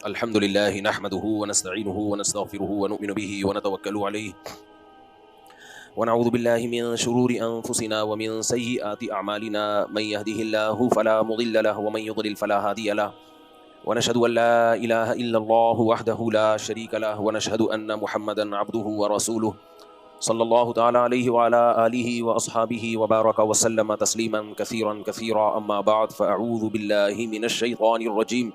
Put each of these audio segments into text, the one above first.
अल्हम्दुलिल्लाहि नहमदुहु व नस्तईनुहु व नस्तगफिरुहु व नुमिनु बिही व नतवक्कलु अलैहि व नऊज़ु बिल्लाहि मिन शुरूरि अनफुसिना व मिन सय्यिआति अअमालिना मन यहदिहिल्लाहु फला मुदिल्ल लहु व मन युद्लिल फला हादिय लहु व नशहदु अन ला इलाहा इल्लल्लाहु वहदहु ला शरीक लहु व नशहदु अन्न मुहम्मदन अब्दुहु व रसूलुहु सल्लल्लाहु तआला अलैहि व अला आलिहि व अस्हाबिहि व बारक व सल्लम तस्लीमन कसीरन कसीरा अम्मा बाद फ़अऊज़ु बिल्लाहि मिनश शैतानिर रजीम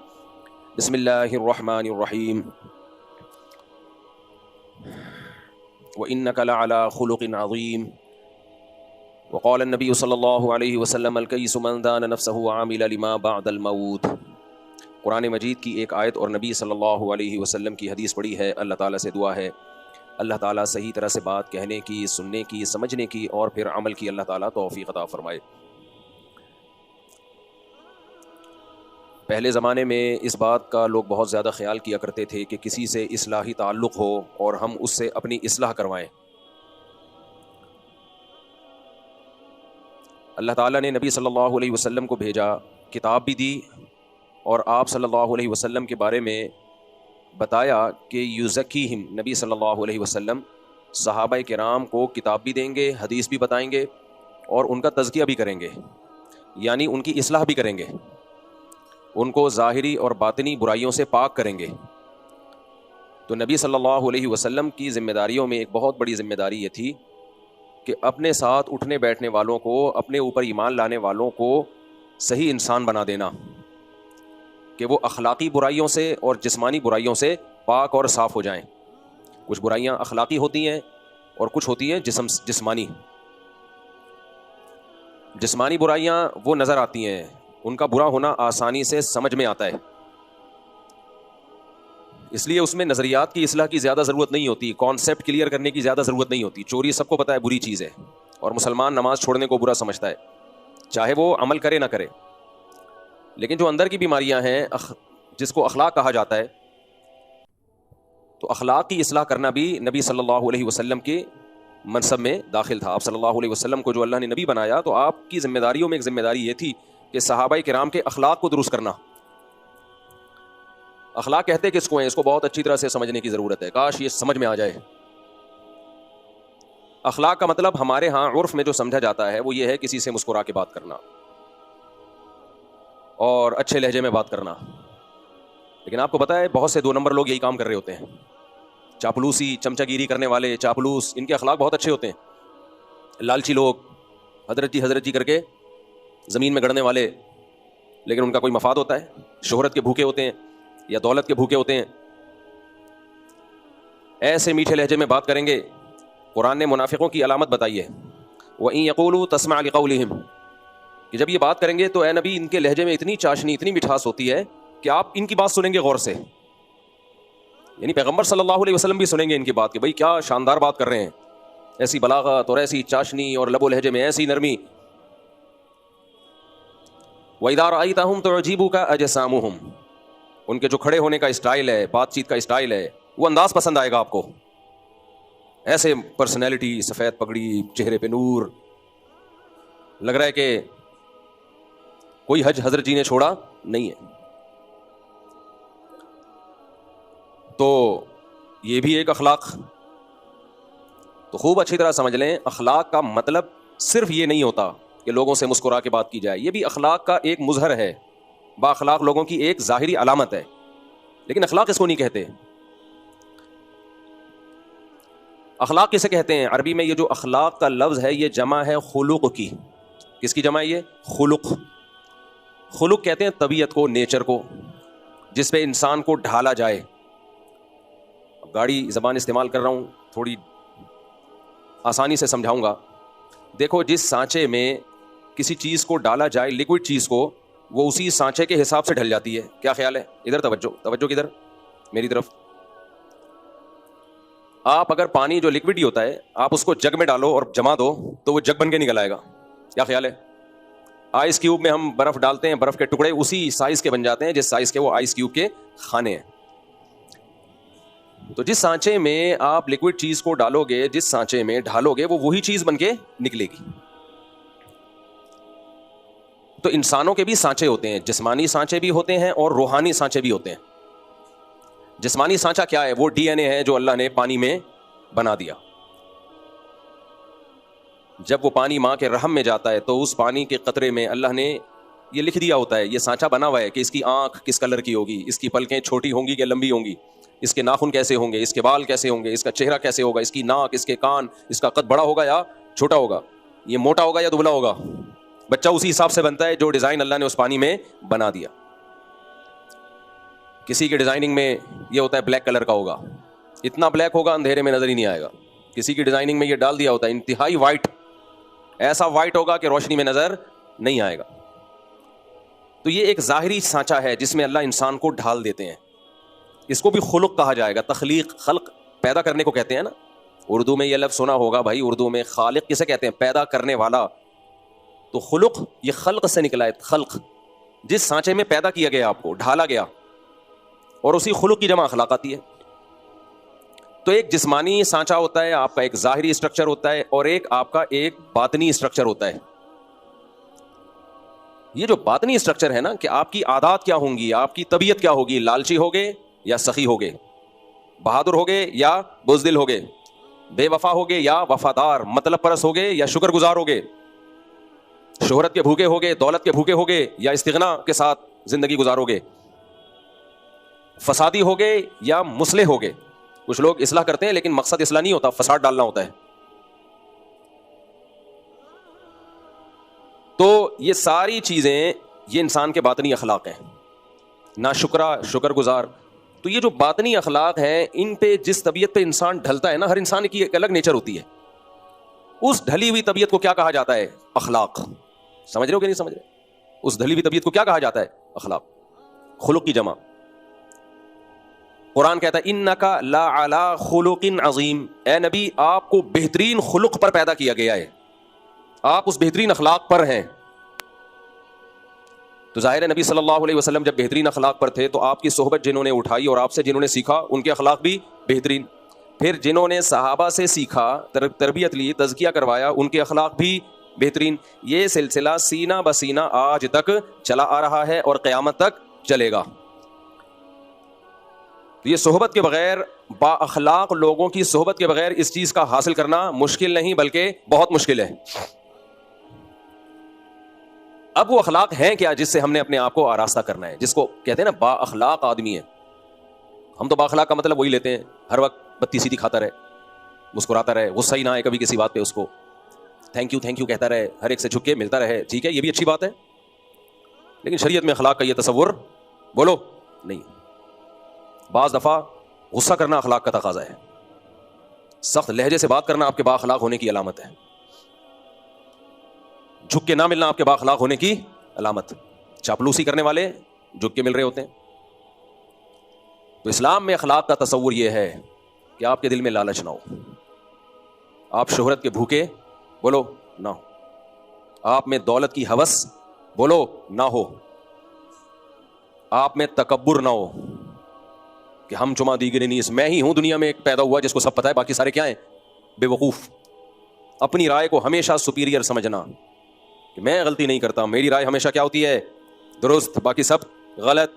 बिस्मिल्लाहिर्रहमानिर्रहीम व इन्नका लअला खुलुक़िन अज़ीम व क़ाल अन्नबी सल्लल्लाहु अलैहि वसल्लम अल-कय्यिसु मन दाना नफ़्सहु व आमिला लिमा बअदल मौत। कुरान मजीद की एक आयत और नबी सल्लल्लाहु अलैहि वसल्लम की हदीस पढ़ी है। अल्लाह ताला से दुआ है अल्लाह ताला सही तरह से बात कहने की, सुनने की, समझने की और फिर अमल की अल्लाह ताला तौफ़ीक़ अता फ़रमाए। पहले ज़माने में इस बात का लोग बहुत ज़्यादा ख्याल किया करते थे कि किसी से इस्लाही ताल्लुक़ हो और हम उससे अपनी इस्लाह करवाएं। अल्लाह ताला ने नबी सल्लल्लाहु अलैहि वसल्लम को भेजा, किताब भी दी और आप सल्लल्लाहु अलैहि वसल्लम के बारे में बताया कि युज़क्कीहिम, नबी सल्लल्लाहु अलैहि वसल्लम सहाबा किराम को किताब भी देंगे, हदीस भी बताएंगे और उनका तज़किया भी करेंगे, यानी उनकी इस्लाह भी करेंगे, उनको ज़ाहिरी और बातिनी बुराइयों से पाक करेंगे। तो नबी सल्लल्लाहु अलैहि वसल्लम की ज़िम्मेदारियों में एक बहुत बड़ी ज़िम्मेदारी ये थी कि अपने साथ उठने बैठने वालों को, अपने ऊपर ईमान लाने वालों को सही इंसान बना देना, कि वो अखलाक़ी बुराइयों से और जिस्मानी बुराइयों से पाक और साफ़ हो जाएं। कुछ बुराइयां अखलाक़ी होती हैं और कुछ होती हैं जिस्मानी। जिस्मानी बुराइयां वो नज़र आती हैं, उनका बुरा होना आसानी से समझ में आता है, इसलिए उसमें नज़रियात की इस्लाह की ज़्यादा ज़रूरत नहीं होती, कॉन्सेप्ट क्लियर करने की ज़्यादा ज़रूरत नहीं होती। चोरी सबको पता है बुरी चीज़ है और मुसलमान नमाज़ छोड़ने को बुरा समझता है, चाहे वो अमल करे ना करे। लेकिन जो अंदर की बीमारियां हैं, जिसको अखलाक कहा जाता है, तो अखलाक की इस्लाह करना भी नबी सल्लल्लाहु अलैहि वसल्लम के मनसब में दाखिल था। आप सल्लल्लाहु अलैहि वसल्लम को जो अल्लाह ने नबी बनाया, तो आपकी जिम्मेदारियों में एक जिम्मेदारी ये थी कि सहाबाए किराम के अखलाक को दुरुस्त करना। अखलाक कहते किसको हैं, इसको बहुत अच्छी तरह से समझने की ज़रूरत है, काश ये समझ में आ जाए। अखलाक का मतलब हमारे यहाँ उर्फ में जो समझा जाता है वो ये है किसी से मुस्कुरा के बात करना और अच्छे लहजे में बात करना। लेकिन आपको पता है बहुत से 2 नंबर लोग यही काम कर रहे होते हैं, चापलूसी, चमचागिरी करने वाले चापलूस, इनके अखलाक बहुत अच्छे होते हैं। लालची लोग, हजरत जी करके ज़मीन में गड़ने वाले, लेकिन उनका कोई मफाद होता है, शोहरत के भूखे होते हैं या दौलत के भूखे होते हैं। ऐसे मीठे लहजे में बात करेंगे। कुरान ने मुनाफिकों की अलामत बताई है, व इन यक़ूलू तस्मा लिक़ौलिहिम, कि जब ये बात करेंगे तो ए नबी इनके लहजे में इतनी चाशनी, इतनी मिठास होती है कि आप इनकी बात सुनेंगे गौर से, यानी पैगंबर सल्लल्लाहु अलैहि वसल्लम भी सुनेंगे इनकी बात कि भाई क्या शानदार बात कर रहे हैं, ऐसी बलागत और ऐसी चाशनी और लबो लहजे में ऐसी नरमी। व इज़ा रअयतहुम तुअजिबुका अजसामुहुम, उनके जो खड़े होने का स्टाइल है, बातचीत का स्टाइल है, वो अंदाज पसंद आएगा आपको। ऐसे पर्सनैलिटी, सफ़ेद पगड़ी, चेहरे पे नूर, लग रहा है कि कोई हज हजरत जी ने छोड़ा नहीं है। तो ये भी एक अखलाक। तो खूब अच्छी तरह समझ लें, अखलाक का मतलब सिर्फ ये नहीं होता कि लोगों से मुस्कुरा के बात की जाए, ये भी अखलाक का एक मुजहर है, बाअखलाक लोगों की एक ज़ाहिरी अलामत है। लेकिन अखलाक इसको नहीं कहते। अखलाक किसे कहते हैं? अरबी में ये जो अखलाक का लफ्ज़ है ये जमा है खुलुक की। किसकी जमा है ये? खुलुक। खुलुक कहते हैं तबीयत को, नेचर को, जिस पे इंसान को ढाला जाए। अब गाड़ी ज़बान इस्तेमाल कर रहा हूँ, थोड़ी आसानी से समझाऊंगा। देखो, जिस सांचे में किसी चीज़ को डाला जाए, लिक्विड चीज़ को, वो उसी सांचे के हिसाब से ढल जाती है। क्या ख्याल है? इधर तवज्जो किधर? मेरी तरफ। आप अगर पानी जो लिक्विड ही होता है, आप उसको जग में डालो और जमा दो तो वो जग बन के निकल आएगा। क्या ख्याल है? आइस क्यूब में हम बर्फ डालते हैं, बर्फ के टुकड़े उसी साइज के बन जाते हैं जिस साइज के वो आइस क्यूब के खाने हैं। तो जिस सांचे में आप लिक्विड चीज को डालोगे, जिस सांचे में ढालोगे, वो वही चीज बन के निकलेगी। तो इंसानों के भी सांचे होते हैं, जिस्मानी सांचे भी होते हैं और रूहानी सांचे भी होते हैं। जिस्मानी सांचा क्या है? वो DNA है जो अल्लाह ने पानी में बना दिया। जब वो पानी माँ के रहम में जाता है तो उस पानी के कतरे में अल्लाह ने ये लिख दिया होता है, ये सांचा बना हुआ है कि इसकी आंख किस कलर की होगी, इसकी पलकें छोटी होंगी या लंबी होंगी, इसके नाखून कैसे होंगे, इसके बाल कैसे होंगे, इसका चेहरा कैसे होगा, इसकी नाक, इसके कान, इसका कद बड़ा होगा या छोटा होगा, ये मोटा होगा या दुबला होगा। बच्चा उसी हिसाब से बनता है जो डिज़ाइन अल्लाह ने उस पानी में बना दिया। किसी की डिज़ाइनिंग में ये होता है ब्लैक कलर का होगा, इतना ब्लैक होगा अंधेरे में नज़र ही नहीं आएगा। किसी की डिज़ाइनिंग में ये डाल दिया होता है इंतहाई वाइट, ऐसा वाइट होगा कि रोशनी में नज़र नहीं आएगा। तो ये एक ज़ाहिरी सांचा है जिसमें अल्लाह इंसान को ढाल देते हैं। इसको भी खुलुक कहा जाएगा। तख्लीक, खल्क, पैदा करने को कहते हैं ना। उर्दू में ये लफ्ज़ सुना होगा भाई, उर्दू में खालिक किसे कहते हैं? पैदा करने वाला। तो खुलुक ये खल्क से निकला है। खल्क, जिस सांचे में पैदा किया गया, आपको ढाला गया, और उसी खुलुक की जमा अखलाक आती है। तो एक जिस्मानी सांचा होता है, आपका एक ज़ाहिरी स्ट्रक्चर होता है, और एक आपका एक बातनी स्ट्रक्चर होता है। ये जो बातनी स्ट्रक्चर है ना, कि आपकी आदत क्या होंगी, आपकी तबीयत क्या होगी, लालची होगे या सखी होगे, बहादुर होगे या बुज़दिल होगे, बेवफा होगे या वफादार, मतलब परस होगे या शुक्रगुजार होगे, शोहरत के भूखे होगे, दौलत के भूखे होगे या इस्तिगना के साथ जिंदगी गुजारोगे, फसादी होगे या मुस्लिह होगे। कुछ लोग इस्लाह करते हैं लेकिन मकसद इस्लाह नहीं होता, फसाद डालना होता है। तो ये सारी चीज़ें, ये इंसान के बातनी अखलाक हैं। नाशुक्रा, शुक्रगुजार। तो ये जो बातनी अखलाक हैं, इन पे जिस तबीयत पे इंसान ढलता है ना, हर इंसान की एक अलग नेचर होती है। उस ढली हुई तबीयत को क्या कहा जाता है? अखलाक। समझ रहे हो कि नहीं समझ रहे? उस ढली हुई तबीयत को क्या कहा जाता है? अखलाक। खुलुक की जमा। कुरान कहता है इन्नका ला अला खुलुकिन अज़ीम, ए नबी आपको बेहतरीन खुलुक पर पैदा किया गया है, आप उस बेहतरीन अखलाक पर हैं। तो जाहिर है नबी सल्लल्लाहु अलैहि वसल्लम जब बेहतरीन अखलाक पर थे तो आपकी सोहबत जिन्होंने उठाई और आपसे जिन्होंने सीखा, उनके अखलाक भी बेहतरीन। फिर जिन्होंने सहाबा से सीखा, तरबियत ली, तज़किया करवाया, उनके अखलाक भी बेहतरीन। ये सिलसिला सीना बसीना आज तक चला आ रहा है और क़यामत तक चलेगा। तो ये सोहबत के बगैर, बाअखलाक लोगों की सोहबत के बगैर इस चीज़ का हासिल करना मुश्किल नहीं बल्कि बहुत मुश्किल है। अब वो अखलाक हैं क्या जिससे हमने अपने आप को आरास्ता करना है, जिसको कहते हैं ना बाअखलाक आदमी है। हम तो बाअखलाक का मतलब वही लेते हैं, हर वक्त बत्ती सीधी खाता रहे, मुस्कुराता रहे, गुस्सा ही ना आए कभी किसी बात पे, उसको थैंक यू कहता रहे, हर एक से झुक के मिलता रहे। ठीक है, ये भी अच्छी बात है, लेकिन शरीयत में अखलाक का ये तसव्वुर बोलो नहीं। बाज़ दफ़ा गुस्सा करना अखलाक का तकाज़ा है, सख्त लहजे से बात करना आपके बाअखलाक होने की अलामत है, झुक के ना मिलना आपके बाअखलाक होने की अलामत। चापलूसी करने वाले झुक के मिल रहे होते हैं। तो इस्लाम में अखलाक का तसव्वुर यह है कि आपके दिल में लालच ना हो, आप शोहरत के भूखे बोलो ना हो, आप में दौलत की हवस बोलो ना हो, आप में तकब्बुर ना हो कि हम चुमा दीगरे नीस, मैं ही हूं दुनिया में एक पैदा हुआ जिसको सब पता है, बाकी सारे क्या हैं? बेवकूफ। अपनी राय को हमेशा सुपीरियर समझना कि मैं गलती नहीं करता, मेरी राय हमेशा क्या होती है? दुरुस्त, बाकी सब गलत।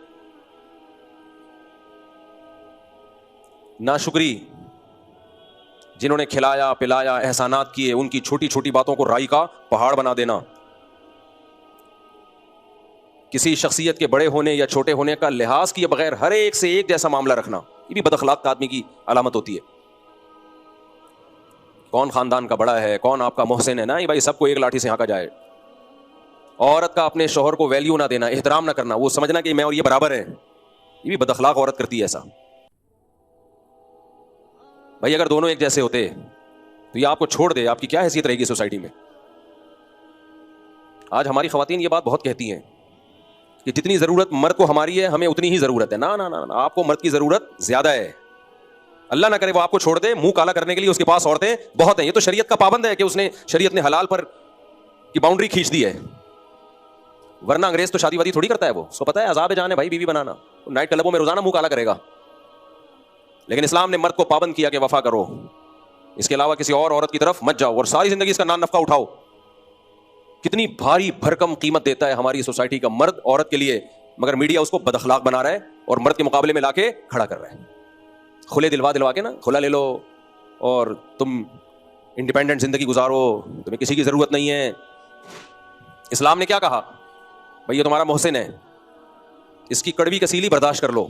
नाशुक्री, जिन्होंने खिलाया पिलाया, एहसानात किए, उनकी छोटी छोटी बातों को राई का पहाड़ बना देना। किसी शख्सियत के बड़े होने या छोटे होने का लिहाज किए बगैर हर एक से एक जैसा मामला रखना, ये भी बदअखलाक आदमी की अलामत होती है। कौन खानदान का बड़ा है, कौन आपका मोहसिन है, ना भाई सबको एक लाठी से हाँका जाए। औरत का अपने शौहर को वैल्यू ना देना, एहतराम ना करना, वो समझना कि मैं और ये बराबर है, ये भी बदअखलाक औरत करती है ऐसा। भाई अगर दोनों एक जैसे होते तो ये आपको छोड़ दे, आपकी क्या हैसियत रहेगी सोसाइटी में? आज हमारी ख़वातीन ये बात बहुत कहती हैं कि जितनी ज़रूरत मर्द को हमारी है, हमें उतनी ही ज़रूरत है। ना ना ना, आपको मर्द की ज़रूरत ज़्यादा है। अल्लाह ना करे वो आपको छोड़ दे, मुंह काला करने के लिए उसके पास औरतें बहुत हैं। ये तो शरीयत का पाबंद है कि उसने, शरीयत ने हलाल पर की बाउंड्री खींच दी है, वरना अंग्रेज तो शादी वादी थोड़ी करता है, वो उसको पता है अज़ाब जान है भाई बीवी बनाना, नाइट क्लबों में रोजाना मुंह काला करेगा। लेकिन इस्लाम ने मर्द को पाबंद किया कि वफा करो, इसके अलावा किसी और औरत की तरफ मत जाओ और सारी जिंदगी इसका नान नफका उठाओ। कितनी भारी भरकम कीमत देता है हमारी सोसाइटी का मर्द औरत के लिए, मगर मीडिया उसको बदअखलाक बना रहा है और मर्द के मुकाबले में लाके खड़ा कर रहा है। खुले दिलवा दिलवा के ना, खुला ले लो और तुम इंडिपेंडेंट ज़िंदगी गुजारो, तुम्हें किसी की ज़रूरत नहीं है। इस्लाम ने क्या कहा? भाई ये तुम्हारा मोहसिन है, इसकी कड़वी कसीली बर्दाश्त कर लो।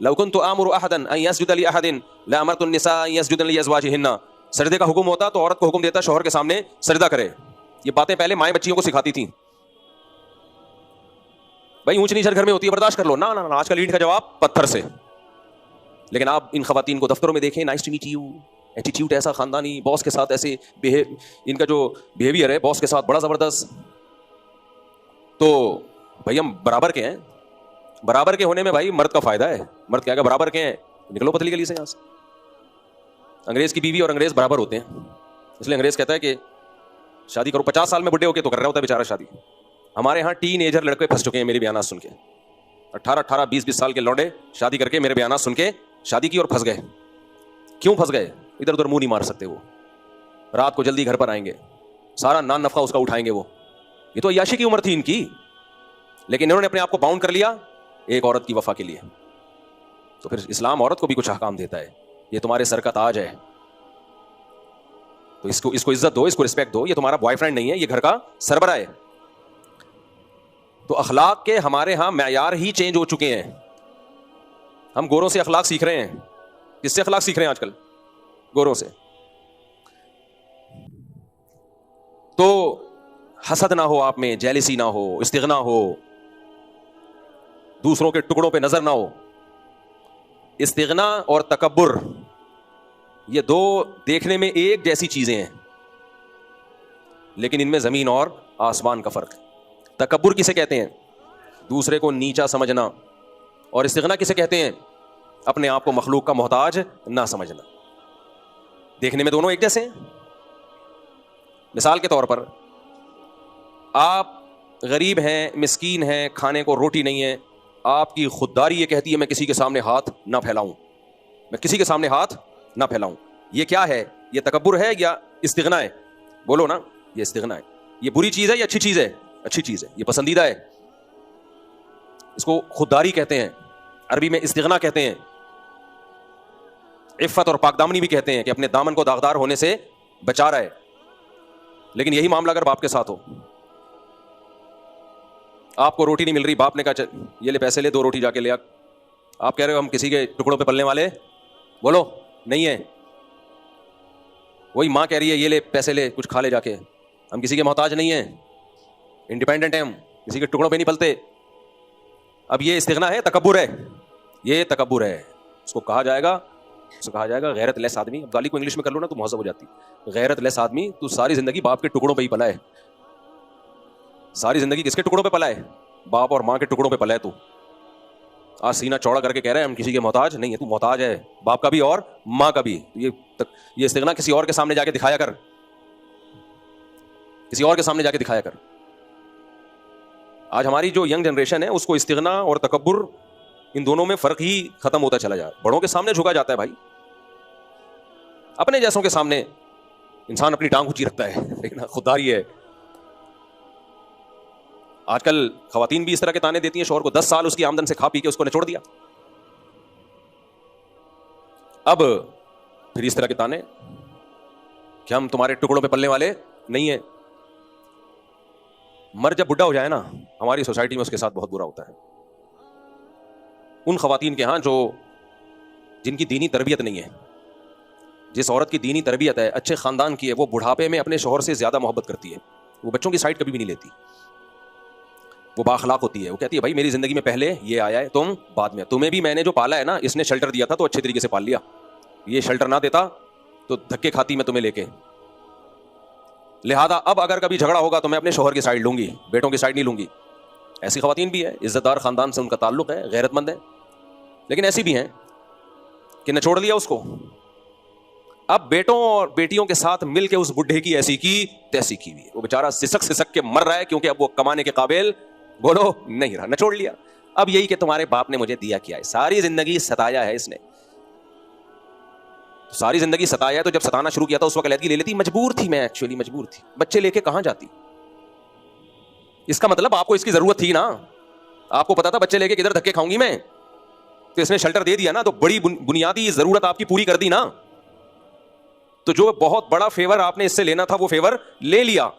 लौ कुन्तु आमुरु अहदन अन यस्जुद लि अहदिन लअमरतु निसा अन यस्जुदन लिअज़वाजिहिन्ना। सजदे का हुक्म होता तो औरत को हुक्म देता शौहर के सामने सजदा करे। ये बातें पहले माएँ बच्चियों को सिखाती थी। भाई ऊंच नीच घर में होती है, बर्दाश्त कर लो। ना ना ना, आजकल ईंट का जवाब पत्थर से। लेकिन आप इन खवातीन को दफ्तरों में देखें, nice to meet you, attitude ऐसा खानदानी, बॉस के साथ ऐसे इनका जो बिहेवियर है बॉस के साथ बड़ा ज़बरदस्त। तो भाई हम बराबर के हैं, बराबर के होने में भाई मर्द का फायदा है। मर्द क्या, बराबर के हैं, निकलो पतली गली से यहाँ से। अंग्रेज की बीवी और अंग्रेज बराबर होते हैं, इसलिए अंग्रेज कहता है कि शादी करो। 50 साल में बुढ़े होके तो कर रहा होता है बेचारा शादी। हमारे यहाँ टीनेजर लड़के फंस चुके हैं मेरी बयाना सुन के। 18-18, 20-20 साल के लौंडे शादी करके मेरे बयाना सुन के शादी की और फंस गए। क्यों फंस गए? इधर उधर मुंह नहीं मार सकते वो, रात को जल्दी घर पर आएंगे, सारा नान नफका उसका उठाएंगे वो। ये तो अय्याशी की उम्र थी इनकी, लेकिन इन्होंने अपने आप को बाउंड कर लिया एक औरत की वफा के लिए। तो फिर इस्लाम औरत को भी कुछ अहकाम देता है, ये तुम्हारे सर का ताज है, तो इसको इज्जत दो, इसको रिस्पेक्ट दो। ये तुम्हारा बॉयफ्रेंड नहीं है, ये घर का सरबरा है। तो अखलाक के हमारे यहां मैयार ही चेंज हो चुके हैं। हम गोरों से अखलाक सीख रहे हैं। किससे अखलाक सीख रहे हैं आजकल? गोरों से। तो हसद ना हो आप में, जेलिसी ना हो, इस्तिगना हो, दूसरों के टुकड़ों पे नजर ना हो। इस्तिगना और तकब्बुर ये दो देखने में एक जैसी चीजें हैं, लेकिन इनमें जमीन और आसमान का फर्क है। तकब्बुर किसे कहते हैं? दूसरे को नीचा समझना। और इस्तिगना किसे कहते हैं? अपने आप को मखलूक का मोहताज ना समझना। देखने में दोनों एक जैसे हैं। मिसाल के तौर पर आप गरीब हैं, मिस्कीन हैं, खाने को रोटी नहीं है, आपकी खुददारी ये कहती है मैं किसी के सामने हाथ ना फैलाऊं, मैं किसी के सामने हाथ ना फैलाऊं। ये क्या है? ये तकब्बुर है या इस्तिगना है? बोलो ना। ये इस्तिगना है। ये बुरी चीज है या अच्छी चीज है? अच्छी चीज है, ये पसंदीदा है। इसको खुददारी कहते हैं, अरबी में इस्तिगना कहते हैं। इफ़्फ़त और पाकदामनी भी कहते हैं कि अपने दामन को दागदार होने से बचा रहा है। लेकिन यही मामला अगर बाप के साथ हो, आपको रोटी नहीं मिल रही, बाप ने कहा ये ले पैसे ले, 2 रोटी जाके ले आ। आप कह रहे हो हम किसी के टुकड़ों पे पलने वाले, बोलो नहीं है। वही माँ कह रही है ये ले पैसे ले, कुछ खा ले जाके, हम किसी के मोहताज नहीं है, इंडिपेंडेंट है, हम किसी के टुकड़ों पे नहीं पलते। अब ये इस्तिगना है, तकब्बुर है? ये तकब्बुर है। उसको कहा जाएगा गैरत लेस आदमी। अब गाली को इंग्लिश में कर लो ना तो मुहज़्ज़ब हो जाती। गैरत लेस आदमी, तू सारी जिंदगी बाप के टुकड़ों पे ही पला है। सारी जिंदगी किसके टुकड़ों पे पला है? बाप और माँ के टुकड़ों पे पला है तू। आज सीना चौड़ा करके कह रहे हैं हम किसी के मोहताज नहीं है। तू मोहताज है बाप का भी और माँ का भी। ये इस्तिगना किसी और के सामने जाके दिखाया कर, किसी और के सामने जाके दिखाया कर। आज हमारी जो यंग जनरेशन है उसको इस्तिगना और तकब्बुर, इन दोनों में फर्क ही खत्म होता चला जा रहा है। बड़ों के सामने झुका जाता है भाई, अपने जैसों के सामने इंसान अपनी टांग ऊंची रखता है, लेकिन खुददारी है। आजकल खवातीन भी इस तरह के ताने देती हैं शौहर को। 10 साल उसकी आमदन से खा पी के उसको निचोड़ दिया। अब फिर इस तरह के ताने कि हम तुम्हारे टुकड़ों पे पलने वाले नहीं है। मर जब बुढ़ा हो जाए ना, हमारी सोसाइटी में उसके साथ बहुत बुरा होता है। उन खवातीन के यहाँ जिनकी दीनी तरबियत नहीं है, जिस औरत की दीनी तरबियत है, अच्छे खानदान की है, वो बुढ़ापे में अपने शौहर से ज्यादा मोहब्बत करती है। वो बच्चों की साइड कभी भी नहीं लेती। वो बाखलाक होती है। वो कहती है भाई मेरी जिंदगी में पहले ये आया है, तुम बाद में। तुम्हें भी मैंने जो पाला है ना, इसने शेल्टर दिया था तो अच्छे तरीके से पाल लिया। ये शेल्टर ना देता तो धक्के खाती मैं तुम्हें लेके। लिहाजा अब अगर कभी झगड़ा होगा तो मैं अपने शौहर की साइड लूंगी, बेटों की साइड नहीं लूंगी। ऐसी खवातीन भी है, इज्जतदार खानदान से उनका ताल्लुक है, गैरतमंद है। लेकिन ऐसी भी हैं कि निचोड़ लिया उसको। अब बेटों और बेटियों के साथ मिलके उस बुढ़े की ऐसी की तैसी की हुई है। वो बेचारा सिसक सिसक के मर रहा है, क्योंकि अब वो कमाने के काबिल बोलो नहीं रहा, निचोड़ लिया। अब यही कि तुम्हारे बाप ने मुझे दिया क्या है, सारी जिंदगी सताया है इसने, सारी जिंदगी सताया है। तो जब सताना शुरू किया था उस वक्त अलहदगी ले लेती। मजबूर थी मैं, एक्चुअली मजबूर थी। बच्चे लेके कहां जाती? इसका मतलब आपको इसकी जरूरत थी ना। आपको पता था बच्चे लेके किधर धक्के खाऊंगी मैं, तो इसने शेल्टर दे दिया ना, तो बड़ी बुनियादी जरूरत आपकी पूरी कर दी ना। तो जो बहुत बड़ा फेवर आपने इससे लेना था वो फेवर ले लिया।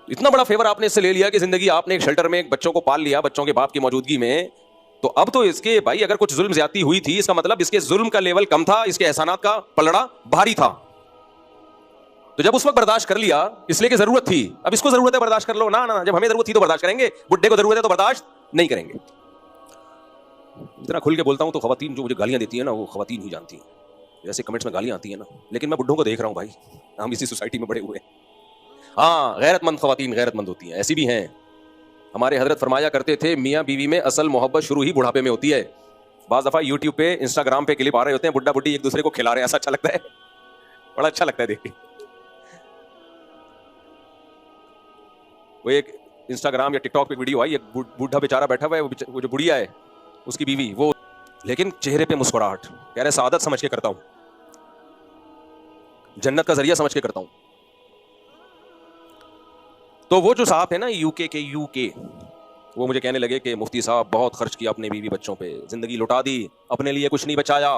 इतना बड़ा फेवर आपने इससे ले लिया कि जिंदगी आपने एक शेल्टर में एक बच्चों को पाल लिया, बच्चों के बाप की मौजूदगी में। तो अब तो इसके भाई अगर कुछ जुल्म ज्यादती हुई थी, इसका मतलब इसके जुल्म का लेवल कम था, इसके एहसानात का पलड़ा भारी था। तो जब उस वक्त बर्दाश्त कर लिया इसलिए कि जरूरत थी, अब इसको जरूरत है बर्दाश्त कर लो ना। ना, जब हमें जरूरत थी तो बर्दाश्त करेंगे, बुड्ढे को जरूरत है तो बर्दाश्त नहीं करेंगे। इतना खुल के बोलता हूं तो खवातीन जो मुझे गालियां देती है ना, वो खवातीन ही जानती हैं। जैसे कमेंट्स में गालियां आती है ना, लेकिन मैं बुड्ढों को देख रहा हूं भाई, हम इसी सोसाइटी में बड़े हुए। हाँ, गैरतमंद खवातीन गैरतमंद होती हैं, ऐसी भी हैं। हमारे हजरत फरमाया करते थे, मियाँ बीवी में असल मोहब्बत शुरू ही बुढ़ापे में होती है। बाज़ दफ़ा यूट्यूब पे, इंस्टाग्राम पे क्लिप आ रहे होते हैं, बुड्ढा बुड्ढी एक दूसरे को खिला रहे हैं, ऐसा अच्छा लगता है, बड़ा अच्छा लगता है देख के। वो एक इंस्टाग्राम या टिकटॉक पे वीडियो आई, एक बूढ़ा बेचारा बैठा हुआ है, वो जो बुढ़िया है उसकी बीवी, वो लेकिन चेहरे पे मुस्कुराहट, कह रहे सादत समझ के करता हूं, जन्नत का जरिया समझ के करता हूं। तो वो जो साहब है ना यूके, वो मुझे कहने लगे कि मुफ्ती साहब बहुत खर्च किया अपने बीवी बच्चों पे, जिंदगी लुटा दी, अपने लिए कुछ नहीं बचाया।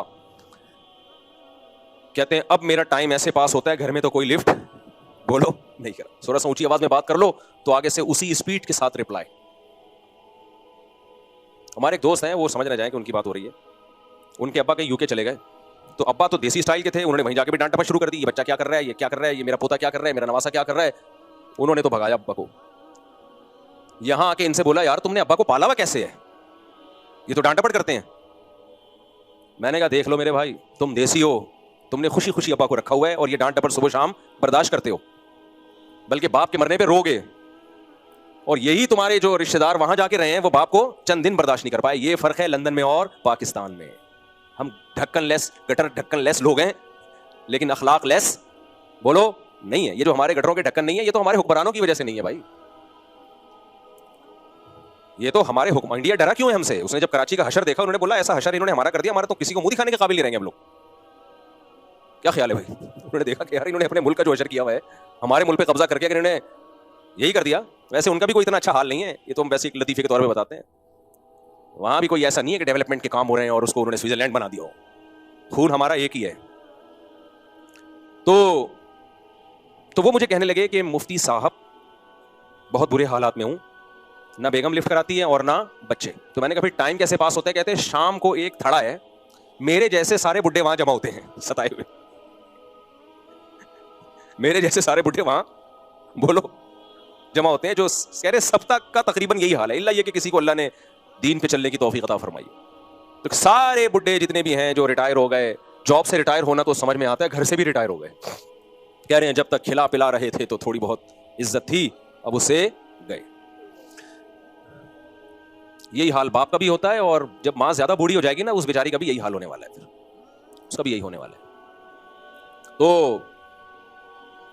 कहते हैं अब मेरा टाइम ऐसे पास होता है, घर में तो कोई लिफ्ट बोलो नहीं कर, थोड़ा सा ऊंची आवाज में बात कर लो तो आगे से उसी स्पीड के साथ रिप्लाई। हमारे एक दोस्त हैं, वो समझ ना जाए कि उनकी बात हो रही है। उनके अब्बा कहीं यूके चले गए, तो अब्बा तो देसी स्टाइल के थे, उन्होंने वहीं जाके भी डांट टपट शुरू कर दी, ये बच्चा क्या कर रहा है, ये क्या कर रहा है, ये मेरा पोता क्या कर रहा है, मेरा नवासा क्या कर रहा है। उन्होंने तो भगाया अब्बा को। यहां आके इनसे बोला, यार तुमने अब्बा को पाला हुआ कैसे है, ये तो डांट टपट करते हैं। मैंने कहा देख लो मेरे भाई, तुम देसी हो, तुमने खुशी खुशी अब्बा को रखा हुआ है और ये डांट टपट सुबह शाम बर्दाश्त करते हो, बल्कि बाप के मरने पे रोगे। और यही तुम्हारे जो रिश्तेदार वहां जाके रहे हैं, वो बाप को चंद दिन बर्दाश्त नहीं कर पाए। ये फर्क है लंदन में और पाकिस्तान में। हम ढक्कन लेस, गटर ढक्कन लेस लोग हैं, लेकिन अखलाक लेस बोलो नहीं है। ये जो हमारे गटरों के ढक्कन नहीं है, ये तो हमारे हुक्मरानों की वजह से नहीं है भाई, ये तो हमारे हुक्म। इंडिया डरा क्यों है हमसे? उसने जब कराची का हशर देखा, उन्होंने बोला ऐसा हशर इन्होंने हमारा कर दिया, हमारा तो किसी को मुंह दिखाने के काबिल नहीं रहेंगे हम लोग। क्या ख्याल है भाई? उन्होंने देखा कि यार इन्होंने अपने मुल्क का जो हशर किया हुआ है, हमारे मुल्क पे कब्जा करके अगर इन्होंने यही कर दिया। वैसे उनका भी कोई इतना अच्छा हाल नहीं है, ये तो हम वैसे एक लतीफे के तौर पे बताते हैं। वहां भी कोई ऐसा नहीं है कि डेवलपमेंट के काम हो रहे हैं और उसको उन्होंने स्विट्जरलैंड बना दिया हो। खून हमारा एक ही है। तो वो मुझे कहने लगे कि मुफ्ती साहब बहुत बुरे हालात में हूं, ना बेगम लिफ्ट कराती है और ना बच्चे। तो मैंने कहा फिर टाइम कैसे पास होता है? कहते हैं शाम को एक थड़ा है, मेरे जैसे सारे बुड्ढे वहां जमा होते हैं सताए हुए, मेरे जैसे सारे बुड्ढे वहां बोलो जमा होते हैं, जो कह रहे सब तक का तकरीबन यही हाल है, इल्ला ये कि किसी को अल्लाह ने दीन पे चलने की तौफीक अता फरमाई। तो सारे बुड्ढे जितने भी हैं जो रिटायर हो गए, जॉब से रिटायर होना तो समझ में आता है, घर से भी रिटायर हो गए। कह रहे हैं जब तक खिला पिला रहे थे तो थोड़ी बहुत इज्जत थी, अब उसे गए। यही हाल बाप का भी होता है, और जब मां ज्यादा बूढ़ी हो जाएगी ना, उस बेचारी का भी यही हाल होने वाला है, फिर उसका भी यही होने वाला है। तो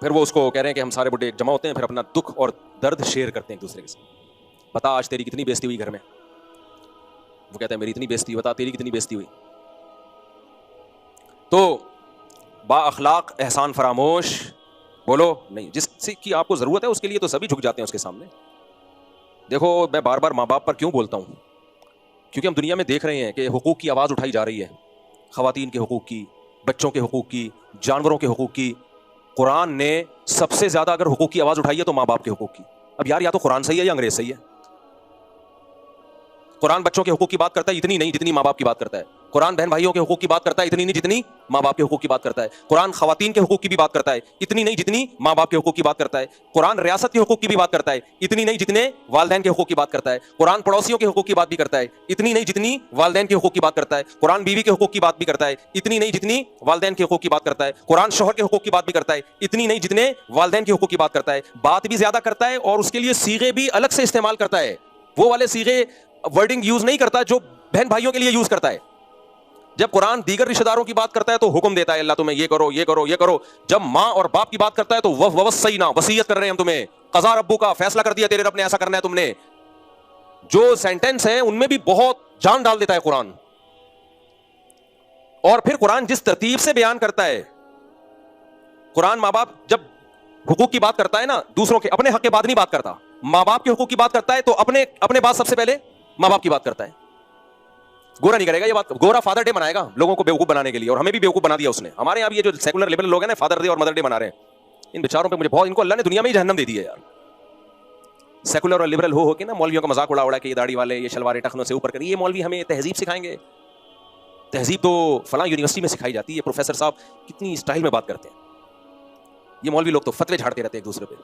फिर वो उसको कह रहे हैं कि हम सारे बुड्ढे एक जमा होते हैं, फिर अपना दुख और दर्द शेयर करते हैं एक दूसरे के साथ। बता आज तेरी कितनी बेइज्जती हुई घर में? वो कहता है मेरी इतनी बेइज्जती, बता तेरी कितनी बेइज्जती हुई। तो बा अखलाक एहसान फरामोश बोलो नहीं, जिससे की आपको जरूरत है उसके लिए तो सभी झुक जाते हैं उसके सामने। देखो मैं बार बार माँ बाप पर क्यों बोलता हूँ, क्योंकि हम दुनिया में देख रहे हैं कि हुकूक की आवाज़ उठाई जा रही है, ख़वातीन के हुकूक की, बच्चों के हुकूक की, जानवरों के हुकूक की। कुरान ने सबसे ज़्यादा अगर हुकूक की आवाज़ उठाई है तो माँ बाप के हुकूक की। अब यार या तो कुरान सही है या अंग्रेज सही है। कुरान बच्चों के हुकूक की बात करता है इतनी नहीं जितनी माँ बाप की बात करता है। कुरान बहन भाइयों के हुकूक की बात करता है इतनी नहीं जितनी माँ बाप के हुकूक की बात करता है। कुरान खवातीन के हुकूक की भी बात करता है इतनी नहीं जितनी माँ बाप के हुकूक की बात करता है। कुरान रियासत के हुकूक की भी बात करता है इतनी नहीं जितने वालिदैन के हुकूक की बात करता है। कुरान पड़ोसियों के हुकूक की बात भी करता है इतनी नहीं जितनी वालिदैन के हुकूक की बात करता है। कुरान बीवी के हुकूक की बात भी करता है इतनी नहीं जितनी वालिदैन के हुकूक की बात करता है। कुरान शौहर के हुकूक की बात भी करता है इतनी नहीं जितने वालिदैन के हुकूक की बात करता है। बात भी ज्यादा करता है और उसके लिए सीगे भी अलग से इस्तेमाल करता है। वो वाले सीगे वर्डिंग यूज नहीं करता जो बहन भाइयों के लिए यूज करता है। जब कुरान दीगर रिश्तेदारों की बात करता है तो हुक्म देता है अल्लाह तुम्हें ये करो ये करो ये करो। जब माँ और बाप की बात करता है तो ववस्सैना वसीयत कर रहे हैं हम तुम्हें, क़ज़ा रब्बु का फैसला कर दिया तेरे रब ने ऐसा करना है तुमने। जो सेंटेंस है उनमें भी बहुत जान डाल देता है कुरान। और फिर कुरान जिस तरतीब से बयान करता है, कुरान माँ बाप जब हुकूक की बात करता है ना, दूसरों के अपने हक के बाद नहीं बात करता। माँ बाप के हुकूक की बात करता है तो अपने बाद सबसे पहले माँ बाप की बात करता है। गोरा नहीं करेगा ये बात। गोरा फादर डे मनाएगा लोगों को बेवकूफ बनाने के लिए, और हमें भी बेवकूफ बना दिया उसने। हमारे यहाँ भी ये जो सेकुलर लिबरल लोग हैं ना, फादर डे और मदर डे मना रहे हैं। इन बेचारों पे मुझे बहुत, इनको अल्लाह ने दुनिया में ही जहन्नम दे दी है यार। सेकुलर और लिबरल हो के ना मौलवियों का मजाक उड़ा उड़ा के ये दाढ़ी वाले, ये शलवारे टखनों से ऊपर करें। ये मौलवी हमें तहजीब सिखाएंगे। तहजीब तो फलां यूनिवर्सिटी में सिखाई जाती है। प्रोफेसर साहब कितनी स्टाइल में बात करते हैं। ये मौलवी लोग तो फतवे झाड़ते रहते हैं एक दूसरे पे।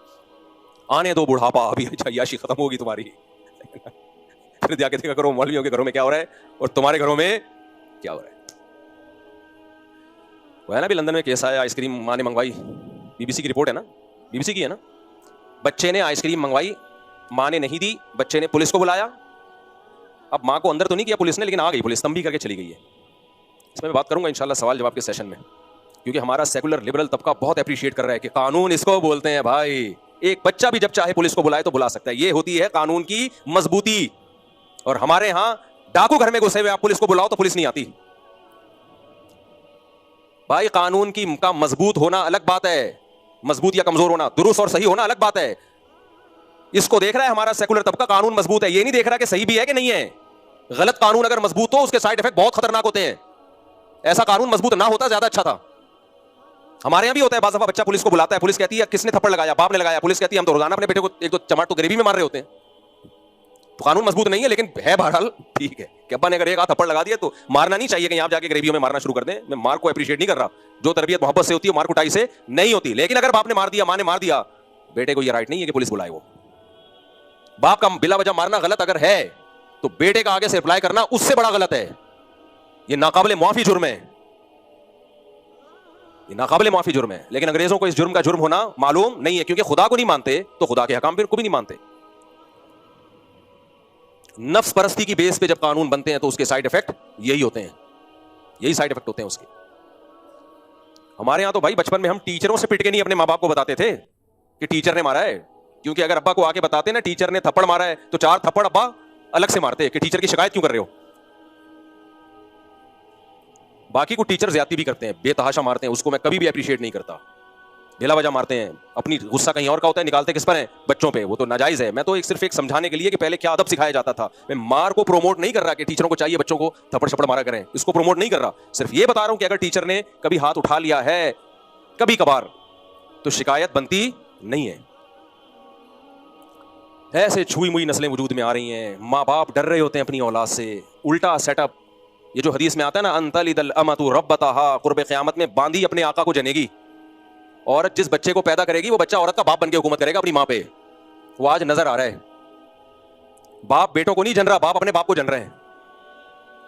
आने दो बुढ़ापा, अभी याशी खत्म होगी तुम्हारी। फिर जाके देखा करो मौलवियों के घरों में क्या हो रहा है और तुम्हारे घरों में क्या हो रहा है। वो है ना भी लंदन में केस आया, आइसक्रीम माँ ने मंगवाई, बीबीसी की रिपोर्ट है ना, बीबीसी की है ना। बच्चे ने आइसक्रीम मंगवाई, माँ ने नहीं दी, बच्चे ने पुलिस को बुलाया। अब माँ को अंदर तो नहीं किया पुलिस ने, लेकिन आ गई पुलिस, तंबी करके चली गई है। इसमें मैं बात करूंगा इंशाल्लाह सवाल जवाब के सेशन में, क्योंकि हमारा सेकुलर लिबरल तबका बहुत अप्रिशिएट कर रहा है कि कानून इसको बोलते हैं भाई। एक बच्चा भी जब चाहे पुलिस को बुलाए तो बुला सकता है। ये होती है कानून की मजबूती। और हमारे यहां डाकू घर में घुसे हुए आप पुलिस को बुलाओ तो पुलिस नहीं आती भाई। कानून की का मजबूत होना अलग बात है, मजबूत या कमजोर होना, दुरुस्त और सही होना अलग बात है। इसको देख रहा है हमारा सेकुलर तबका, कानून मजबूत है, ये नहीं देख रहा कि सही भी है कि नहीं है। गलत कानून अगर मजबूत हो उसके साइड इफेक्ट बहुत खतरनाक होते हैं। ऐसा कानून मजबूत ना होता ज्यादा अच्छा था। हमारे यहां भी होता है बाज़ दफा बच्चा पुलिस को बुलाता है, पुलिस कहती है किसने थप्पड़ लगाया, बाप ने लगाया। पुलिस कहती है हम तो रोजाना अपने बेटे को एक दो चमाट तो गरीबी में मार रहे होते हैं। तो कानून मजबूत नहीं है, लेकिन है बहरहाल ठीक है कि अब्बा ने अगर एक हाथ थप्पड़ लगा दिया तो मारना नहीं चाहिए कि आप जाके गरीबियों में मारना शुरू कर दें। मैं मार को अप्रिशिएट नहीं कर रहा, जो तरबियत मोहब्बत से होती है मार कुटाई से नहीं होती। लेकिन अगर बाप ने मार दिया, मां ने मार दिया, बेटे को यह राइट नहीं है कि पुलिस बुलाए। वो बाप का बिला वजह मारना गलत अगर है तो बेटे का आगे से रिप्लाई करना उससे बड़ा गलत है। ये नाकाबिले मुआफी जुर्म है, ये नाकाबिले मुआफी जुर्म है। लेकिन अंग्रेजों को इस जुर्म का जुर्म होना मालूम नहीं है, क्योंकि खुदा को नहीं मानते तो खुदा के हकाम को भी नहीं मानते। नफ्स परस्ती की बेस पे जब कानून बनते हैं तो उसके साइड इफेक्ट यही होते हैं, यही साइड इफेक्ट होते हैं उसके। हमारे यहां तो भाई बचपन में हम टीचरों से पिट के नहीं अपने मां बाप को बताते थे कि टीचर ने मारा है, क्योंकि अगर अब्बा को आके बताते ना टीचर ने थप्पड़ मारा है तो 4 थप्पड़ अब्बा अलग से मारते कि टीचर की शिकायत क्यों कर रहे हो। बाकी को टीचर ज्यादती भी करते हैं, बेतहाशा मारते हैं, उसको मैं कभी भी अप्रिशिएट नहीं करता। बेला वजह मारते हैं, अपनी गुस्सा कहीं और का होता है, निकालते किस पर है, बच्चों पे। वो तो नाजायज है। मैं तो सिर्फ एक समझाने के लिए कि पहले क्या अदब सिखाया जाता था। मैं मार को प्रोमोट नहीं कर रहा कि टीचरों को चाहिए बच्चों को थप्पड़ छप्पड़ मारा करें, इसको प्रोमोट नहीं कर रहा। सिर्फ ये बता रहा हूं कि अगर टीचर ने कभी हाथ उठा लिया है कभी कभार तो शिकायत बनती नहीं है। ऐसे छुई मुई नस्लें वजूद में आ रही हैं, माँ बाप डर रहे होते हैं अपनी औलाद से। उल्टा सेटअप, ये जो हदीस में आता है ना, अंतलिदल अमतु रब्बतहा, कुर्ब क़यामत में बांदी अपने आका को जनेगी। औरत जिस बच्चे को पैदा करेगी वो बच्चा औरत का बाप बन के हुकूमत करेगा अपनी माँ पे। वो आज नजर आ रहा है। बाप बेटों को नहीं जन रहा, बाप अपने बाप को जन रहे हैं।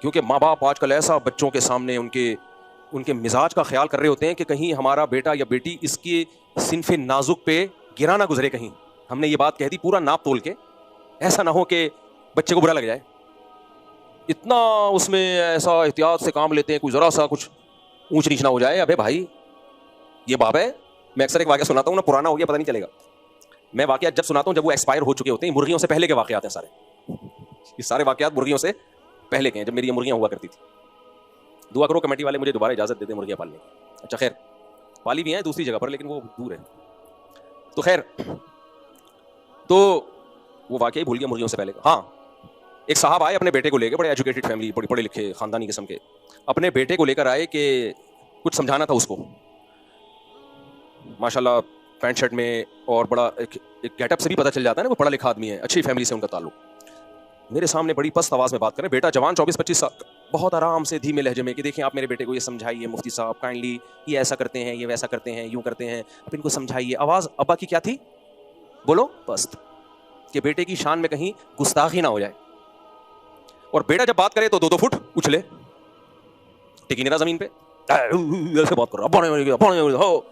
क्योंकि माँ बाप आजकल ऐसा बच्चों के सामने उनके मिजाज का ख्याल कर रहे होते हैं कि कहीं हमारा बेटा या बेटी इसके सिनफे नाजुक पे गिरा ना गुजरे। कहीं हमने ये बात कह दी पूरा नाप तोल के, ऐसा ना हो कि बच्चे को बुरा लग जाए। इतना उसमें ऐसा एहतियात से काम लेते हैं, कोई जरा सा कुछ ऊंच नीच ना हो जाए। अबे भाई ये बाप है। मैं अक्सर एक वाक़या सुनाता हूँ ना, पुराना हो गया पता नहीं चलेगा। मैं वाक़यात जब सुनाता हूँ जब वो एक्सपायर हो चुके होते हैं। मुर्गियों से पहले के वाक़यात हैं सारे, ये सारे वाक़यात मुर्गियों से पहले के हैं, जब मेरी मुर्गियाँ हुआ करती थी। दुआ करो कमेटी वाले मुझे दोबारा इजाज़त देते मुर्गियाँ पालने की। अच्छा खैर, पाली भी हैं दूसरी जगह पर, लेकिन वो दूर है। तो खैर, तो वो वाकई भूल गया मुर्गियों से पहले। हाँ, एक साहब आए अपने बेटे को लेकर, बड़े एजुकेटेड फैमिली, बड़े पढ़े लिखे खानदानी किस्म के, अपने बेटे को लेकर आए कि कुछ समझाना था उसको। माशाल्लाह पैंट शर्ट में, और बड़ा एक गेटअप से भी पता चल जाता है ना वो पढ़ा लिखा आदमी है, अच्छी फैमिली से उनका ताल्लुक। मेरे सामने बड़ी पस्त आवाज़ में बात करें, बेटा जवान 24-25 साल, बहुत आराम से धीमे लहजे में कि देखिए आप मेरे बेटे को ये समझाइए मुफ्ती साहब काइंडली, ये ऐसा करते हैं, ये वैसा करते हैं, यूँ करते हैं, आप इनको समझाइए। आवाज़ अब्बा की क्या थी, बोलो, पस्त, कि बेटे की शान में कहीं गुस्ताखी ना हो जाए। और बेटा जब बात करे तो 2-2 फुट उछले, टिकी नहीं रहा जमीन पे, ऐसे बात कर रहा हो।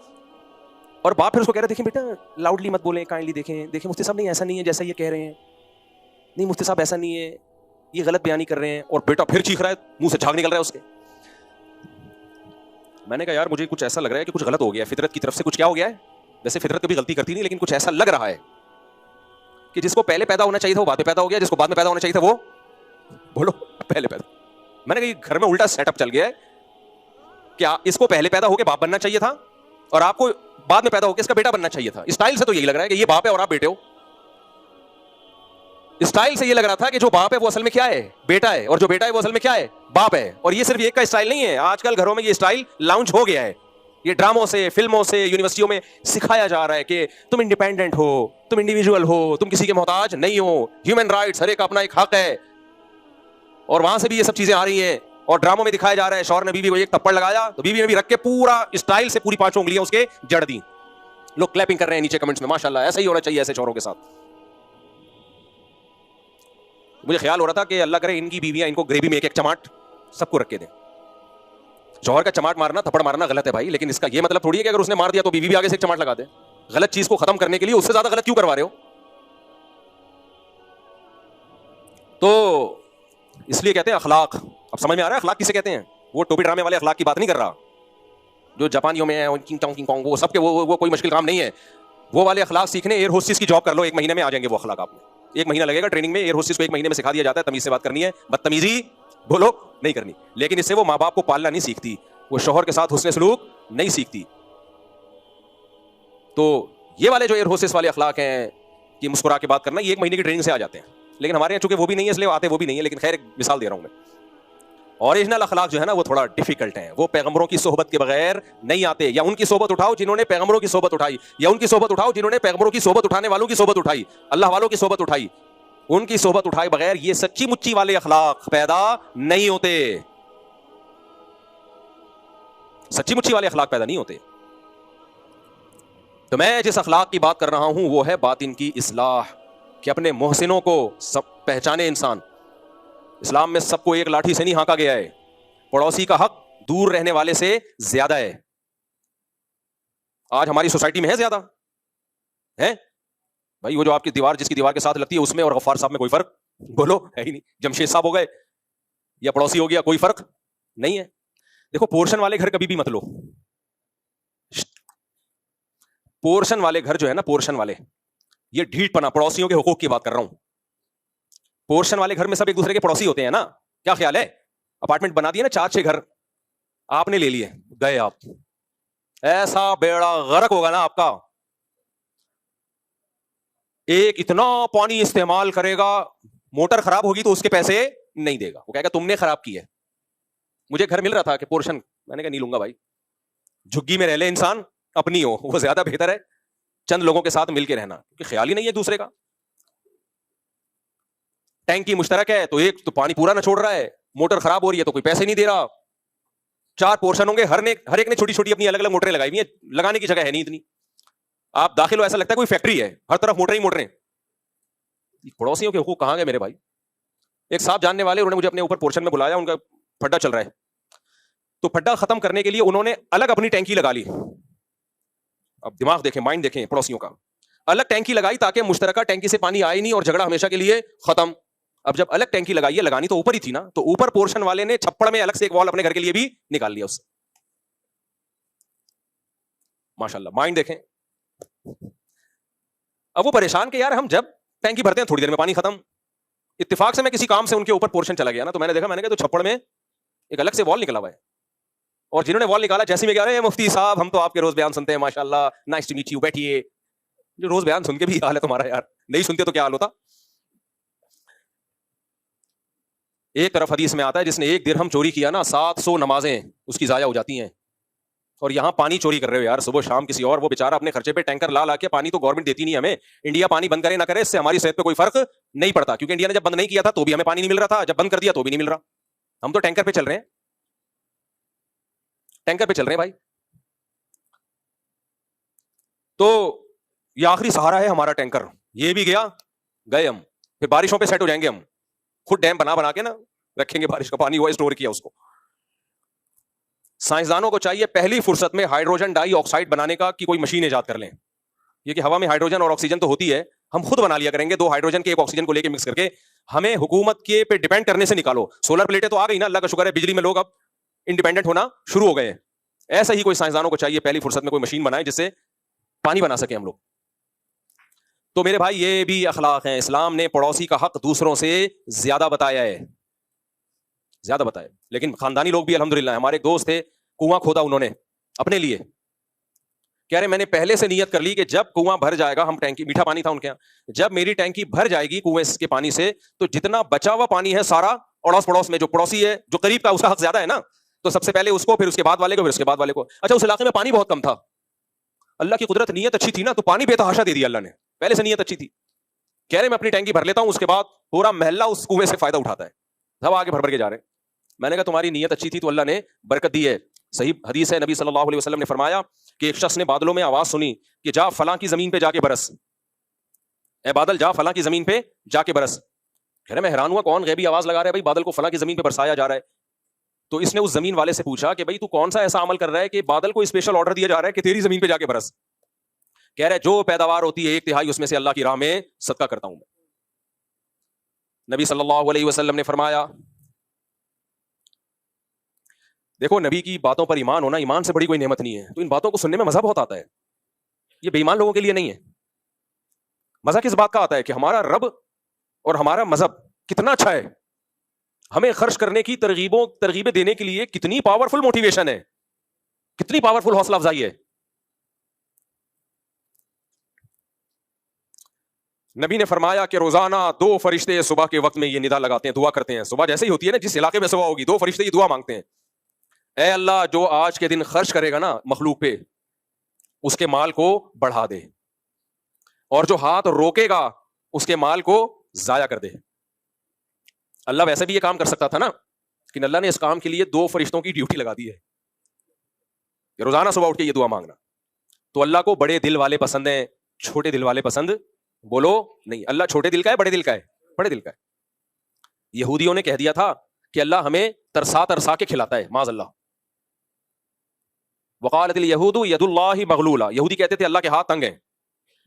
और बाप फिर उसको कह रहे देखें बेटा लाउडली मत बोलें, काइंडली देखें मुफ्ती साहब, नहीं ऐसा नहीं है जैसा ये कह रहे हैं, नहीं मुफ्ती साहब ऐसा नहीं है, ये गलत बयानी कर रहे हैं। और बेटा फिर चीख रहा है, मुंह से झाग निकल रहा है उसके। मैंने कहा यार मुझे कुछ ऐसा लग रहा है कि कुछ गलत हो गया है, फितरत की तरफ से कुछ क्या हो गया है। वैसे फितरत कभी गलती करती नहीं, लेकिन कुछ ऐसा लग रहा है कि जिसको पहले पैदा होना चाहिए था वो बाद में पैदा हो गया, जिसको बाद में पैदा होना चाहिए था वो, बोलो, पहले पैदा। मैंने कहा घर में उल्टा सेटअप चल गया है, क्या इसको पहले पैदा होकर बाप बनना चाहिए था और आपको बाद में पैदा होकर इसका बेटा बनना चाहिए था। स्टाइल से तो यही लग रहा है कि ये बाप है और आप बेटे हो। स्टाइल से ये लग रहा था कि जो बाप है वो असल में क्या है, बेटा है, और जो बेटा है वो असल में क्या है, बाप है। और ये सिर्फ एक का स्टाइल नहीं है, आजकल घरों में ये स्टाइल लॉन्च हो गया है। ये ड्रामों से, फिल्मों से, यूनिवर्सिटियों में सिखाया जा रहा है कि तुम इंडिपेंडेंट हो, तुम इंडिविजुअल हो, तुम किसी के मोहताज नहीं हो, ह्यूमन राइट्स, हर एक का अपना एक हक है। और वहां से भी ये सब चीजें आ रही हैं। और ड्रामों में दिखाया जा रहा है शौहर ने बीवी को एक थप्पड़ लगाया तो बीवी ने भी रख के पूरा स्टाइल से पूरी 5 उंगलियां उसके जड़ दी। लोग क्लैपिंग कर रहे हैं नीचे कमेंट्स में, माशाल्लाह ऐसा ही होना चाहिए ऐसे शौहरों के साथ। मुझे ख्याल हो रहा था कि अल्लाह करे इनकी बीवियां इनको ग्रेवी में एक एक चमाट सबको रख के दें। शौहर का चमाट मारना, थप्पड़ मारना गलत है भाई, लेकिन इसका यह मतलब थोड़ी है कि अगर उसने मार दिया तो बीवी भी आगे से एक चमाट लगा दे। गलत चीज को खत्म करने के लिए उससे ज्यादा गलत क्यों करवा रहे हो? तो इसलिए कहते हैं अखलाक। अब समझ में आ रहा है अखलाक किसे कहते हैं? वो टोपी ड्रामे वाले अखलाक की बात नहीं कर रहा जो जापानियों में है, किंग कॉन्ग, वो सबके वो कोई मुश्किल काम नहीं है। वो वाले अखलाक सीखने एयर होस्टेस की जॉब कर लो, 1 महीने में आ जाएंगे वो अखलाक। आपने 1 महीना लगेगा ट्रेनिंग में। एयर होस्टेस को 1 महीने में सिखा दिया जाता है तमीज से बात करनी है, बदतमीजी बोलो नहीं करनी। लेकिन इससे वो माँ बाप को पालना नहीं सीखती, वो शौहर के साथ हुस्न सलूक नहीं सीखती। तो ये वाले जो एयर होस्टेस वाले अखलाक हैं कि मुस्कुरा के बात करना, ये 1 महीने की ट्रेनिंग से आ जाते हैं। लेकिन हमारे यहाँ चूंकि वो भी नहीं है इसलिए आते वो भी नहीं है। लेकिन खैर एक मिसाल दे रहा हूं मैं। ओरिजिनल अखलाक जो है ना वो थोड़ा डिफिकल्ट है। वो पैगंबरों की सोहबत के बगैर नहीं आते। या उनकी सोहबत उठाओ जिन्होंने पैगंबरों की सोहबत उठाई, या उनकी सोहबत उठाओ जिन्होंने पैगंबरों की सोहबत उठाने वालों की सोहबत उठाई, अल्लाह वालों की सोहबत उठाई। उनकी सोहबत उठाए बगैर ये सच्ची मुच्ची वाले अखलाक पैदा नहीं होते। सच्ची मुच्ची वाले अखलाक पैदा नहीं होते। तो मैं जिस अखलाक की बात कर रहा हूं वो है बातिन की इस्लाह, कि अपने मोहसिनों को सब पहचाने इंसान। इस्लाम में सबको एक लाठी से नहीं हाँका गया है। पड़ोसी का हक दूर रहने वाले से ज्यादा है। आज हमारी सोसाइटी में है ज्यादा है भाई। वो जो आपकी दीवार, जिसकी दीवार के साथ लगती है उसमें और गफ्फार साहब में कोई फर्क बोलो है ही नहीं। जमशेद साहब हो गए या पड़ोसी हो गया, कोई फर्क नहीं है। देखो पोर्शन वाले घर कभी भी मत लो। पोर्शन वाले घर जो है ना, पोर्शन वाले, ये ढीठपना, पड़ोसियों के हुकूक की बात कर रहा हूं। पोर्शन वाले घर में सब एक दूसरे के पड़ोसी होते हैं ना। क्या ख्याल है? अपार्टमेंट बना दिए ना 4-6 घर आपने ले लिए, गए आप, ऐसा बेड़ा गर्क होगा ना आपका। एक इतना पानी इस्तेमाल करेगा, मोटर खराब होगी तो उसके पैसे नहीं देगा, वो कहेगा तुमने खराब की है। मुझे घर मिल रहा था कि पोर्शन, मैंने कहा नहीं लूंगा भाई। झुग्गी में रह ले इंसान, अपनी हो वो ज्यादा बेहतर है चंद लोगों के साथ मिलकर रहना, क्योंकि ख्याल ही नहीं है दूसरे का। टैंकी मुश्तरक है तो एक तो पानी पूरा ना छोड़ रहा है, मोटर खराब हो रही है तो कोई पैसे नहीं दे रहा। 4 पोर्शन होंगे, हर एक ने छोटी छोटी अपनी अलग अलग मोटरें लगाई हुई है, लगाने की जगह है नहीं इतनी। आप दाखिल हो ऐसा लगता है कोई फैक्ट्री है, हर तरफ मोटर ही मोटरें। पड़ोसियों के हुकूक कहां गए मेरे भाई? एक साहब जानने वाले, उन्होंने मुझे अपने ऊपर पोर्शन में बुलाया, उनका फड्डा चल रहा है तो फड्डा खत्म करने के लिए उन्होंने अलग अपनी टैंकी लगा ली। अब दिमाग देखें, माइंड देखें पड़ोसियों का। अलग टैंकी लगाई ताकि मुश्तरका टैंकी से पानी आए नहीं और झगड़ा हमेशा के लिए खत्म। अब जब अलग टैंकी लगाई है, लगानी तो ऊपर ही थी ना, तो ऊपर पोर्शन वाले ने छप्पड़ में अलग से एक वॉल अपने घर के लिए भी निकाल लिया उससे। माशाल्लाह, माइंड देखें। अब वो परेशान के यार हम जब टैंकी भरते हैं थोड़ी देर में पानी खत्म। इत्तेफाक से मैं किसी काम से उनके ऊपर पोर्शन चला गया ना, तो मैंने देखा, मैंने कहा तो छप्पड़ में एक अलग से वॉल निकला हुआ है। और जिन्होंने वॉल निकाला जैसे में कह रहे हैं मुफ्ती साहब हम तो आपके रोज बयान सुनते हैं माशाल्लाह, नाइस टू मीट यू, बैठिए। जो रोज बयान सुन के भी हाल है तुम्हारा यार, नहीं सुनते तो क्या हाल होता। एक तरफ हदीस में आता है जिसने 1 दिरहम चोरी किया ना, 700 नमाजें उसकी जाया हो जाती हैं। और यहां पानी चोरी कर रहे हो यार सुबह शाम किसी और, वो बेचारा अपने खर्चे पे टैंकर ला के, पानी तो गवर्नमेंट देती नहीं हमें। इंडिया पानी बंद करे ना करे इससे हमारी सेहत पे कोई फर्क नहीं पड़ता, क्योंकि इंडिया ने जब बंद नहीं किया था तो भी हमें पानी नहीं मिल रहा था, जब बंद कर दिया तो भी नहीं मिल रहा। हम तो टैंकर पे चल रहे हैं, टैंकर पे चल रहे हैं भाई। तो ये आखिरी सहारा है हमारा टैंकर, ये भी गया, गए हम। फिर बारिशों पे सेट हो जाएंगे हम, खुद डैम बना के ना रखेंगे, बारिश का पानी हुआ स्टोर किया उसको। साइंसदानों को चाहिए पहली फुर्सत में हाइड्रोजन डाइऑक्साइड बनाने का कि कोई मशीन इजाद कर लें। ये कि हवा में हाइड्रोजन और ऑक्सीजन तो होती है, हम खुद बना लिया करेंगे 2 हाइड्रोजन के 1 ऑक्सीजन को लेके मिक्स करके। हमें हुकूमत के पे डिपेंड करने से निकालो। सोलर प्लेटें तो आ गई ना, अल्लाह का शुक्र है, बिजली में लोग अब इंडिपेंडेंट होना शुरू हो गए हैं। ऐसा ही कोई साइंसदानों को चाहिए पहली फुर्सत में कोई मशीन बनाए जिससे पानी बना सके हम लोग। तो मेरे भाई ये भी अखलाक हैं। इस्लाम ने पड़ोसी का हक दूसरों से ज्यादा बताया है, ज्यादा बताया। लेकिन खानदानी लोग भी अल्हम्दुलिल्लाह, हमारे एक दोस्त थे, कुआं खोदा उन्होंने अपने लिए। कह रहे मैंने पहले से नियत कर ली कि जब कुआं भर जाएगा, हम टैंकी, मीठा पानी था उनके यहाँ, जब मेरी टैंकी भर जाएगी कुएं के पानी से तो जितना बचा हुआ पानी है सारा अड़ोस पड़ोस में जो पड़ोसी है, जो करीब का, उसका हक ज्यादा है ना, तो सबसे पहले उसको, फिर उसके बाद वाले को, फिर उसके बाद वाले को। अच्छा, उस इलाके में पानी बहुत कम था, अल्लाह की कुदरत, नीयत अच्छी थी ना, तो पानी बेतहाशा दे दिया अल्लाह ने, पहले से नीयत अच्छी थी। कह रहे मैं अपनी टैंकी भर लेता हूं, उसके बाद पूरा मोहल्ला उस कुएं से फायदा उठाता है, सब आगे भर भर के जा रहे हैं। मैंने कहा तुम्हारी नीयत अच्छी थी तो अल्लाह ने बरकत दी है। सही हदीस है, नबी सल्लल्लाहु अलैहि वसल्लम ने फरमाया कि एक शख्स ने बादलों में आवाज सुनी कि जा फलां की जमीन पे जाके बरस, ए बादल जा फलां की जमीन पे जाके बरस। कह रहे मैं हैरान हुआ, कौन गैबी आवाज लगा रहा है भाई, बादल को फलां की जमीन पे बरसाया जा रहा है। तो इसने उस जमीन वाले से पूछा कि भाई तू कौन सा ऐसा अमल कर रहा है कि बादल को स्पेशल ऑर्डर दिया जा रहा है कि तेरी जमीन पे जाके बरस। कह रहा है जो पैदावार होती है 1/3 उसमें से अल्लाह की राह में सदका करता हूं मैं। नबी सल्लल्लाहु अलैहि वसल्लम ने फरमाया, देखो नबी की बातों पर ईमान होना ईमान से बड़ी कोई नेमत नहीं है, तो इन बातों को सुनने में मजा बहुत आता है। ये बेईमान लोगों के लिए नहीं है। मजा किस बात का आता है कि हमारा रब और हमारा मजहब कितना अच्छा है, हमें खर्च करने की तरगीबें देने के लिए कितनी पावरफुल मोटिवेशन है, कितनी पावरफुल हौसला अफजाई है। नबी ने फरमाया कि रोजाना 2 फरिश्ते सुबह के वक्त में ये निदा लगाते हैं, दुआ करते हैं। सुबह जैसे ही होती है ना, जिस इलाके में सुबह होगी, 2 फरिश्ते ये दुआ मांगते हैं, ऐ अल्लाह जो आज के दिन खर्च करेगा ना मखलूक पे, उसके माल को बढ़ा दे, और जो हाथ रोकेगा उसके माल को जाया कर दे। अल्लाह वैसे भी ये काम कर सकता था ना, लेकिन अल्लाह ने इस काम के लिए 2 फरिश्तों की ड्यूटी लगा दी है, रोजाना सुबह उठ के ये दुआ मांगना। तो अल्लाह को बड़े दिल वाले पसंद हैं, छोटे दिल वाले पसंद बोलो नहीं। अल्लाह छोटे दिल का है, बड़े दिल का है? बड़े दिल का है। यहूदियों ने कह दिया था कि अल्लाह हमें तरसा तरसा के खिलाता है, माज़ अल्लाह। वक़ालतिल यहूदु यदुल्लाहि मग़लूला, यहूदी कहते थे अल्लाह के हाथ तंग है,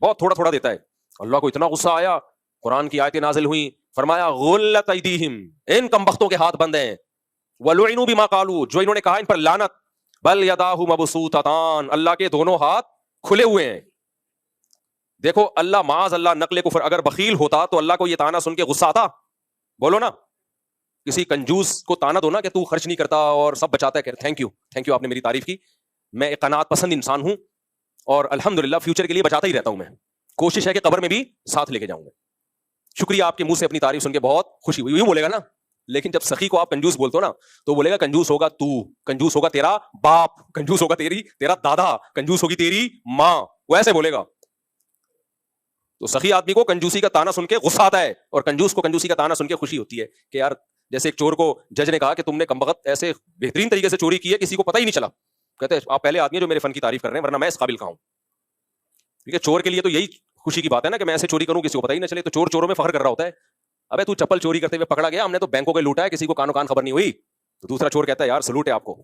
बहुत थोड़ा थोड़ा देता है। अल्लाह को इतना गुस्सा आया, कुरान की आयतें नाजिल हुई, फरमाया गुल्लत अयदीहिम, इन कमबख्तों के हाथ बंद हैं, वलुइनु बिमा क़ालू, जो इन्होंने कहा इन पर लानत, बल यदाहु मबसूततान, अल्लाह के दोनों हाथ खुले हुए हैं। देखो अल्लाह माज अल्लाह नकले कुफर, अगर बखील होता तो अल्लाह को ये ताना सुन के गुस्सा आता? बोलो ना, किसी कंजूस को ताना दो ना कि तू खर्च नहीं करता और सब बचाता है, थैंक यू आपने मेरी तारीफ की, मैं एक कनात पसंद इंसान हूं और अल्हम्दुलिल्लाह फ्यूचर के लिए बचाता ही रहता हूं, मैं कोशिश है कि कब्र में भी साथ लेके जाऊंगा। शुक्रिया, आपके मुंह से अपनी तारीफ सुन के बहुत खुशी हुई, यूं बोलेगा ना। लेकिन जब सखी को आप कंजूस बोलते हो ना, तो बोलेगा कंजूस होगा तू, कंजूस होगा तेरा बाप, कंजूस होगा तेरा दादा, कंजूस होगी तेरी माँ, वो ऐसे बोलेगा। तो सखी आदमी को कंजूसी का ताना सुन के गुस्सा आता है, और कंजूस को कंजूसी का ताना सुन के खुशी होती है कि यार, जैसे एक चोर को जज ने कहा कि तुमने कमबख्त ऐसे बेहतरीन तरीके से चोरी की है, किसी को पता ही नहीं चला। कहते हैं आप पहले आदमी जो मेरे फन की तारीफ कर रहे हैं, वरना मैं इस काबिल का हूं। ठीक है, चोर के लिए तो यही खुशी की बात है ना कि मैं ऐसे चोरी करूं किसी को पता ही ना चले, तो चोर चोरों में फख्र कर रहा होता है। अबे तू चप्पल चोरी करते हुए पकड़ा गया, हमने तो बैंकों के लूटा है, किसी को कानो कान खबर नहीं हुई। तो दूसरा चोर कहता है यार सलूट है आपको।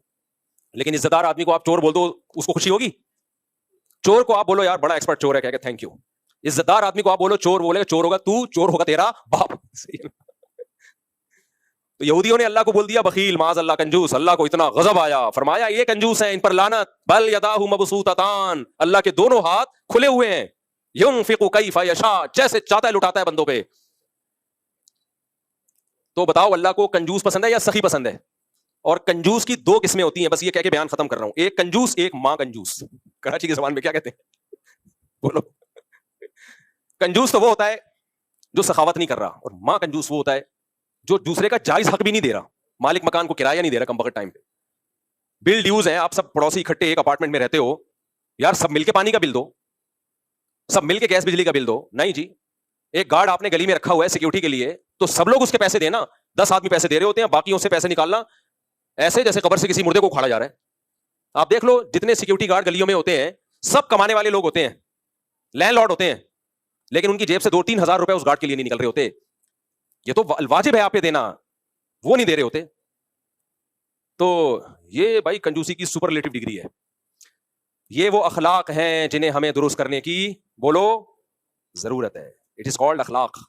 लेकिन इज्जतदार आदमी को आप चोर बोल दो, उसको खुशी होगी? चोर को आप बोलो यार बड़ा एक्सपर्ट चोर है, कह के थैंक यू। इज्जतदार आदमी को आप बोलो चोर, बोलेगा चोर होगा तू, चोर होगा तेरा बाप। तो यहूदियों ने अल्लाह को बोल दिया बखील, माज अल्लाह कंजूस। अल्लाह को इतना गजब आया, फरमाया ये कंजूस है, इन पर लानत, बल यदाहु मबसूततान, अल्लाह के दोनों हाथ खुले हुए हैं, युनफिकु कैफा यशा, जैसे चाहता है लुटाता है बंदों पे। तो बताओ अल्लाह को कंजूस पसंद है या सखी पसंद है? और कंजूस की 2 किस्में होती हैं, बस ये कह के बयान खत्म कर रहा हूं। एक कंजूस, एक मां कंजूस। कराची की जबान में क्या कहते हैं बोलो? कंजूस तो वो होता है जो सखावत नहीं कर रहा, और मां कंजूस वो होता है जो दूसरे का जायज हक भी नहीं दे रहा, मालिक मकान को किराया नहीं दे रहा कमबख्त टाइम पे। बिल ड्यूज है, आप सब पड़ोसी इकट्ठे एक अपार्टमेंट में रहते हो, यार सब मिलके पानी का बिल दो, सब मिलके गैस बिजली का बिल दो। नहीं जी, एक गार्ड आपने गली में रखा हुआ है सिक्योरिटी के लिए, तो सब लोग उसके पैसे देना। 10 आदमी पैसे दे रहे होते हैं, बाकियों से पैसे निकालना ऐसे जैसे कब्र से किसी मुर्दे को उखाड़ा जा रहा है। आप देख लो जितने सिक्योरिटी गार्ड गलियों में होते हैं, सब कमाने वाले लोग होते हैं, लैंडलॉर्ड होते हैं, लेकिन उनकी जेब से 2-3 हजार रुपए उस गार्ड के लिए नहीं निकल रहे होते। ये तो वाजिब है आप पे देना, वो नहीं दे रहे होते। तो ये भाई कंजूसी की सुपरलेटिव डिग्री है। ये वो अखलाक हैं जिन्हें हमें दुरुस्त करने की बोलो जरूरत है। इट इज कॉल्ड अखलाक।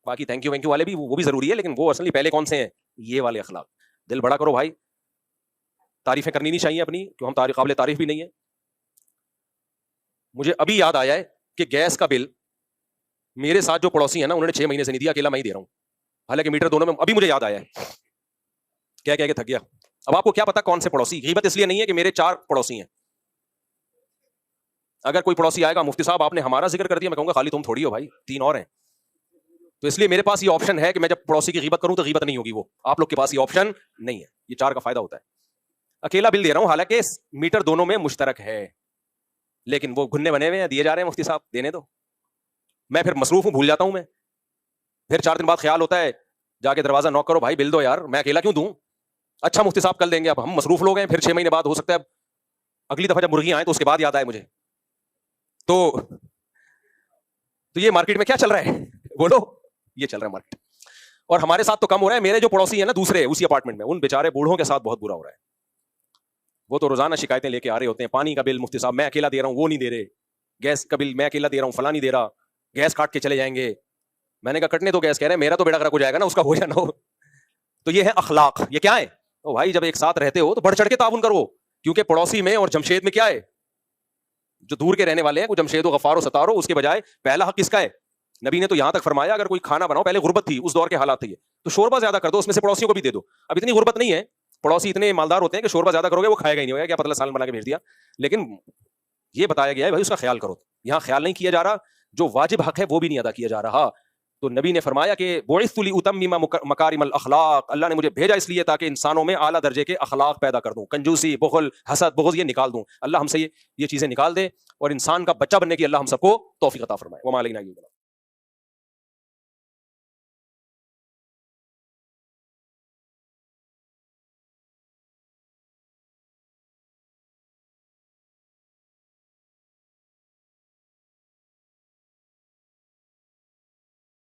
बाकी थैंक यू वाले भी वो भी जरूरी है, लेकिन वो असली पहले कौन से हैं? ये वाले अखलाक। दिल बड़ा करो भाई, तारीफें करनी नहीं चाहिए अपनी, क्यों हम काबिल तारीफ भी नहीं है। मुझे अभी याद आया है कि गैस का बिल मेरे साथ जो पड़ोसी है ना, उन्होंने 6 महीने से नहीं दिया, अकेला मैं ही दे रहा हूं, हालांकि मीटर दोनों में। अभी मुझे याद आया है, क्या क्या थक गया। अब आपको क्या पता कौन से पड़ोसी? गीबत इसलिए नहीं है कि मेरे 4 पड़ोसी हैं। अगर कोई पड़ोसी आएगा, मुफ्ती साहब आपने हमारा जिक्र कर दिया, मैं कहूंगा खाली तुम थोड़ी हो भाई, 3 और हैं। तो इसलिए मेरे पास ये ऑप्शन है कि मैं जब पड़ोसी की गीबत करूं तो गीबत नहीं होगी। वो आप लोग के पास ये ऑप्शन नहीं है। ये 4 का फायदा होता है। अकेला बिल दे रहा हूं, हालांकि मीटर दोनों में मुश्तरक है, लेकिन वो घुन्ने बने हुए हैं, दिए जा रहे हैं। मुफ्ती साहब देने दो। मैं फिर मसरूफ हूं, भूल जाता हूं मैं। फिर 4 दिन बाद ख्याल होता है, जाके दरवाजा नॉक करो, भाई बिल दो यार, मैं अकेला क्यों दूं? अच्छा मुफ्ती साहब कल देंगे, अब हम मसरूफ लोग हैं। फिर 6 महीने बाद हो सकता है अगली दफा जब मुर्गियां आए तो उसके बाद याद आए मुझे। तो ये मार्केट में क्या चल रहा है? बोलो। ये चल रहा है मार्केट। और हमारे साथ तो कम हो रहा है, मेरे जो पड़ोसी है ना दूसरे उसी अपार्टमेंट में, उन बेचारे बूढ़ों के साथ बहुत बुरा हो रहा है। वो तो रोजाना शिकायतें लेके आ रहे होते हैं, पानी का बिल मुफ्ती साहब मैं अकेला दे रहा हूं, वो नहीं दे रहे। गैस का बिल मैं अकेला दे रहा हूं, फला नहीं दे रहा। गैस काट के चले जाएंगे। मैंने कहा कटने तो गैस, कह रहे हैं मेरा तो बेड़ा गर्क हो जाएगा ना, उसका हो जाना हो। तो ये है अखलाक। ये क्या है? ओ भाई जब एक साथ रहते हो तो बढ़ चढ़ के ताउन करो, क्योंकि पड़ोसी में और जमशेद में क्या है, जो दूर के रहने वाले हैं, वो जमशेद गफ्फार सतारो, उसके बजाय पहला हक किसका है? नबी ने तो यहां तक फरमाया अगर कोई खाना बनाओ, पहले गुर्बत थी, उस दौर के हालात थे ये, तो शोरबा ज्यादा कर दो, उसमें से पड़ोसियों को भी दे दो। अब इतनी गुर्बत नहीं है, पड़ोसी इतने मालदार होते हैं कि शोरबा ज्यादा करोगे वो खाएगा ही नहीं, होगा क्या पतला सालन बना के भेज दिया। लेकिन ये बताया गया है भाई उसका ख्याल करो। यहां ख्याल नहीं किया जा रहा, जो वाजिब हक है वो भी नहीं अदा किया जा रहा। तो नबी ने फरमाया कि बुइस्तु लिउतम्मिमा मकारिमल अखलाक, अल्लाह ने मुझे भेजा इसलिए ताकि इंसानों में आला दर्जे के अखलाक पैदा कर दूं। कंजूसी, बुखल, हसद, बुग़्ज़ ये निकाल दूं। अल्लाह हमसे ये चीजें निकाल दे और इंसान का बच्चा बनने की अल्लाह हम सबको तौफीक अता फरमाए। व मा अलैना इल्ला